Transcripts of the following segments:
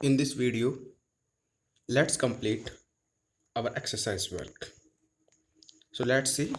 In this video, let's complete our exercise work. So let's see.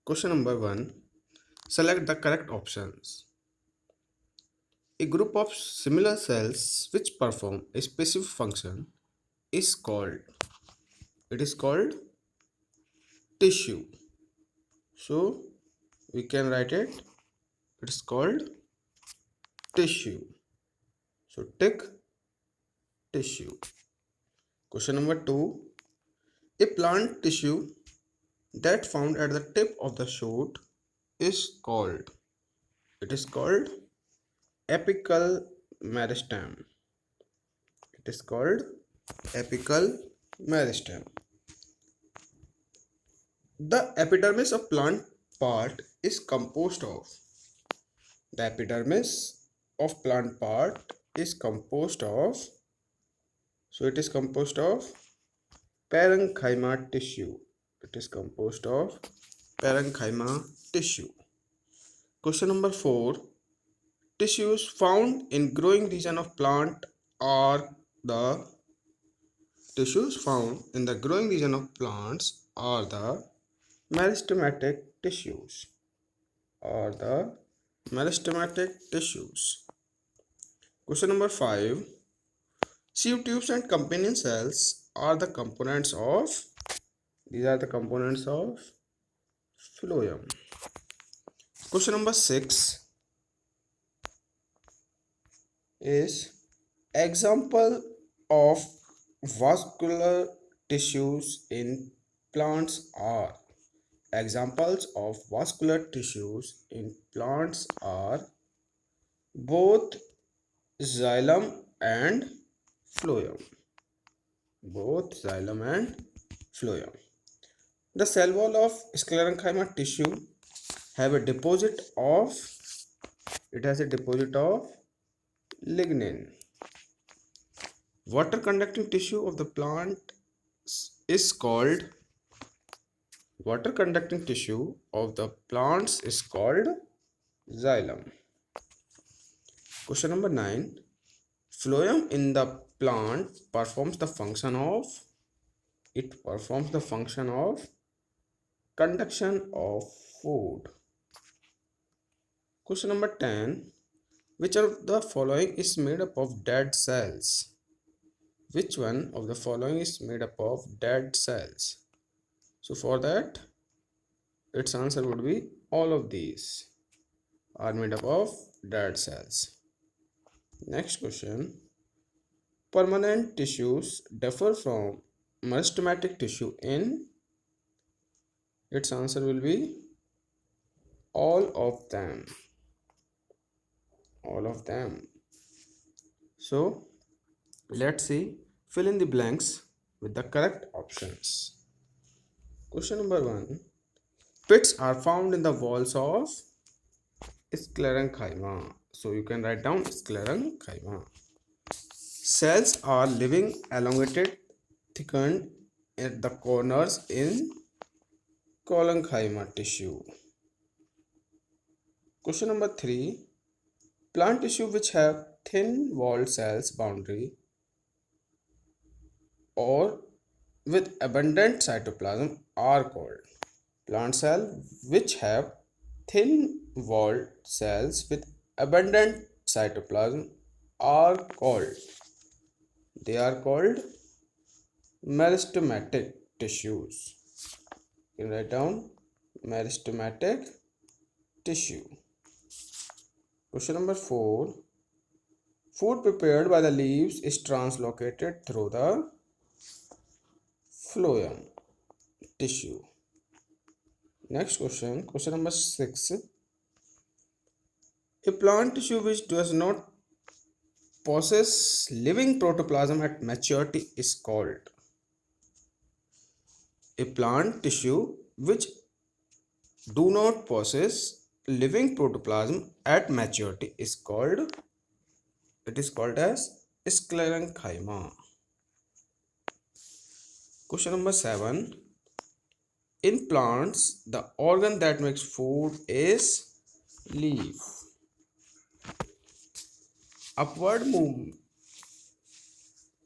Question number 1. Select the correct options. A group of similar cells which perform a specific function is called, it is called tissue. So we can write it, it is called tissue. So tick tissue. Question number 2. A plant tissue that found at the tip of the shoot is called, it is called apical meristem. It is called apical meristem. The epidermis of plant part is composed of, the epidermis of plant part is composed of, so it is composed of parenchyma tissue. It is composed of parenchyma tissue. Question number 4. Tissues found in growing region of plant are the tissues found in the growing region of plants are the meristematic tissues. Are the meristematic tissues. Question number 5. Sieve tubes and companion cells are the components of, these are the components of phloem. Question number 6 is example of vascular tissues in plants are, examples of vascular tissues in plants are both xylem and phloem. Both xylem and phloem. The cell wall of sclerenchyma tissue have a deposit of, it has a deposit of lignin. Water conducting tissue of the plant is called, water conducting tissue of the plants is called xylem. Question number 9. Phloem in the plant performs the function of, it performs the function of conduction of food. Question number 10. Which of the following is made up of dead cells? Which one of the following is made up of dead cells? So for that, its answer would be all of these are made up of dead cells. Next question. Permanent tissues differ from meristematic tissue in, its answer will be all of them. All of them. So let's see, fill in the blanks with the correct options. Question number 1. Pits are found in the walls of sclerenchyma. So you can write down sclerenchyma. Cells are living, elongated, thickened at the corners in collenchyma tissue. Question number 3. Plant tissue which have thin walled cells boundary or with abundant cytoplasm are called. Plant cells which have thin walled cells with abundant cytoplasm are called, they are called meristematic tissues. You can write down meristematic tissue. Question number 4. Food prepared by the leaves is translocated through the phloem tissue. Next question, question number 6. A plant tissue which does not possess living protoplasm at maturity is called. A plant tissue which do not possess living protoplasm at maturity is called, it is called as sclerenchyma. Question number 7. In plants, the organ that makes food is leaf. Upward movement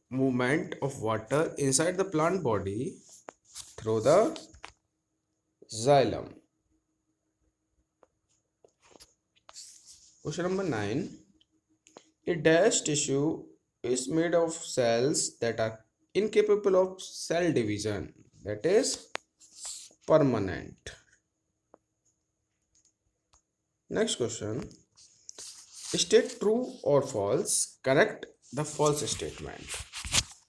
movement of water inside the plant body through the xylem. Question number 9. A dash tissue is made of cells that are incapable of cell division, that is permanent. Next question. State true or false. Correct the false statement.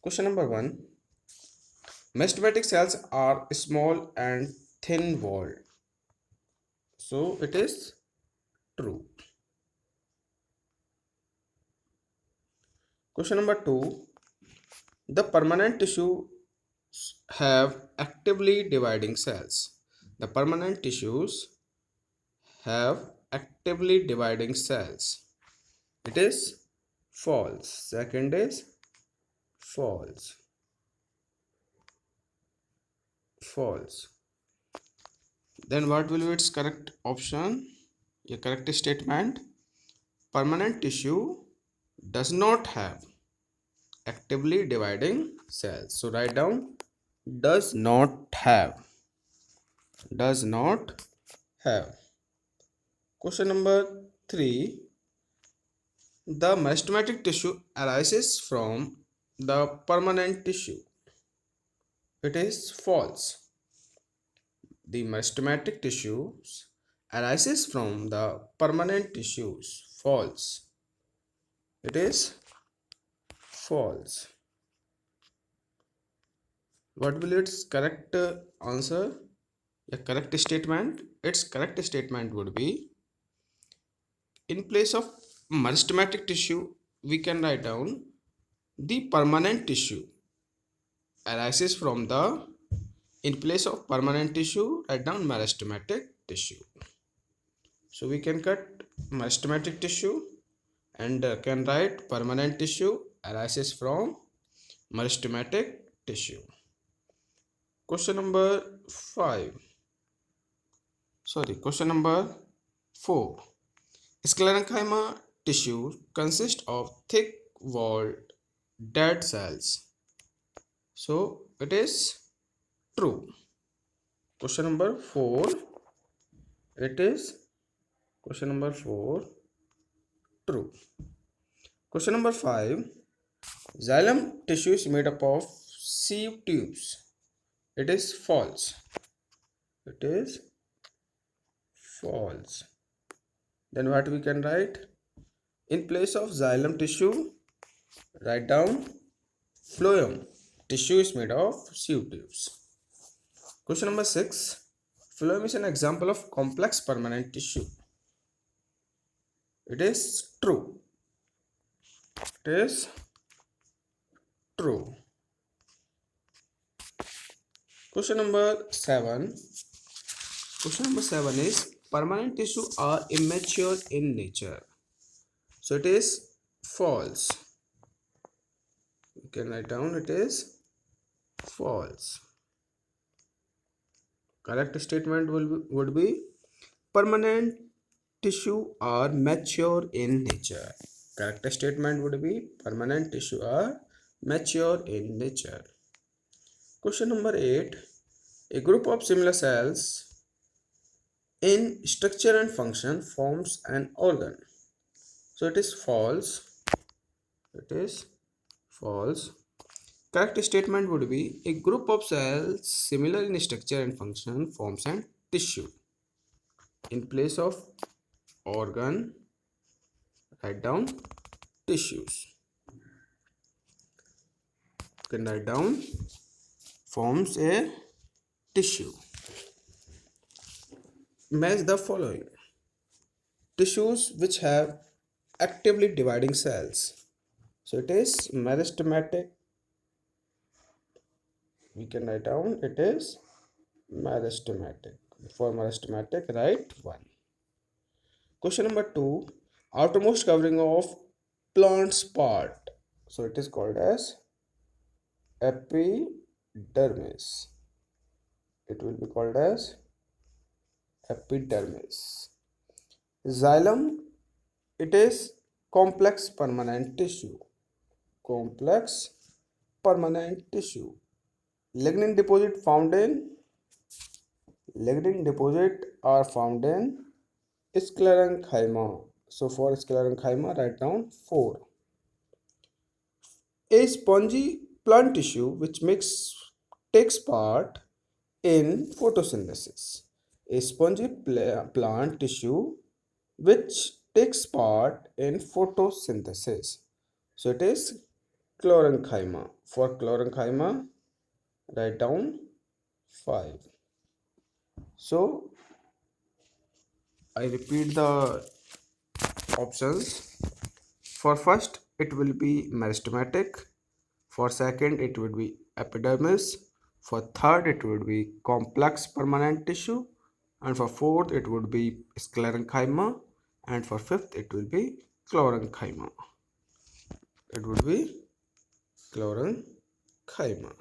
Question number 1. Mastematic cells are small and thin walled. So it is true. Question number 2. The permanent tissue have actively dividing cells. The permanent tissues have actively dividing cells. It is false. Second is false. False. Then what will be its correct option? A correct statement. Permanent tissue does not have actively dividing cells. So write down does not have. Does not have. Question number 3. The meristematic tissue arises from the permanent tissue. It is false. The meristematic tissues arises from the permanent tissues. False. It is false. What will its correct answer? A correct statement. Its correct statement would be, in place of meristematic tissue, we can write down the permanent tissue arises from the, in place of permanent tissue, write down meristematic tissue. So we can cut meristematic tissue and can write permanent tissue arises from meristematic tissue. Question number 5. Question number 4. Sclerenchyma tissue consists of thick walled dead cells. So it is true. Question number 4. It is question number 4 true. Question number 5. Xylem tissue is made up of sieve tubes. It is false. It is false. Then what we can write? In place of xylem tissue, write down phloem. Tissue is made of sieve tubes. Question number 6. Phloem is an example of complex permanent tissue. It is true. It is true. Question number 7. Question number 7 is permanent tissue are immature in nature. So it is false. You can write down it is false. Correct statement would be permanent tissue are mature in nature. Correct statement would be permanent tissue are mature in nature. Question number 8. A group of similar cells in structure and function forms an organ. So it is false. It is false. Correct statement would be a group of cells similar in structure and function forms an tissue. In place of organ, write down tissues. You can write down forms a tissue. Match the following. Tissues which have actively dividing cells. So it is meristematic. We can write down it is meristematic. For meristematic, write 1. Question number 2. Outermost covering of plant's part. So it is called as epidermis. It will be called as epidermis. Xylem, it is complex permanent tissue. Complex permanent tissue. Lignin deposit are found in sclerenchyma. So for sclerenchyma, write down 4. A spongy plant tissue which takes part in photosynthesis. A spongy plant tissue which takes part in photosynthesis. So it is chlorenchyma. For chlorenchyma, write down 5. So I repeat the options. For first, it will be meristematic. For second, it would be epidermis. For third, it would be complex permanent tissue. And for fourth, it would be sclerenchyma. And for fifth, it will be chlorenchyma. It would be chlorenchyma.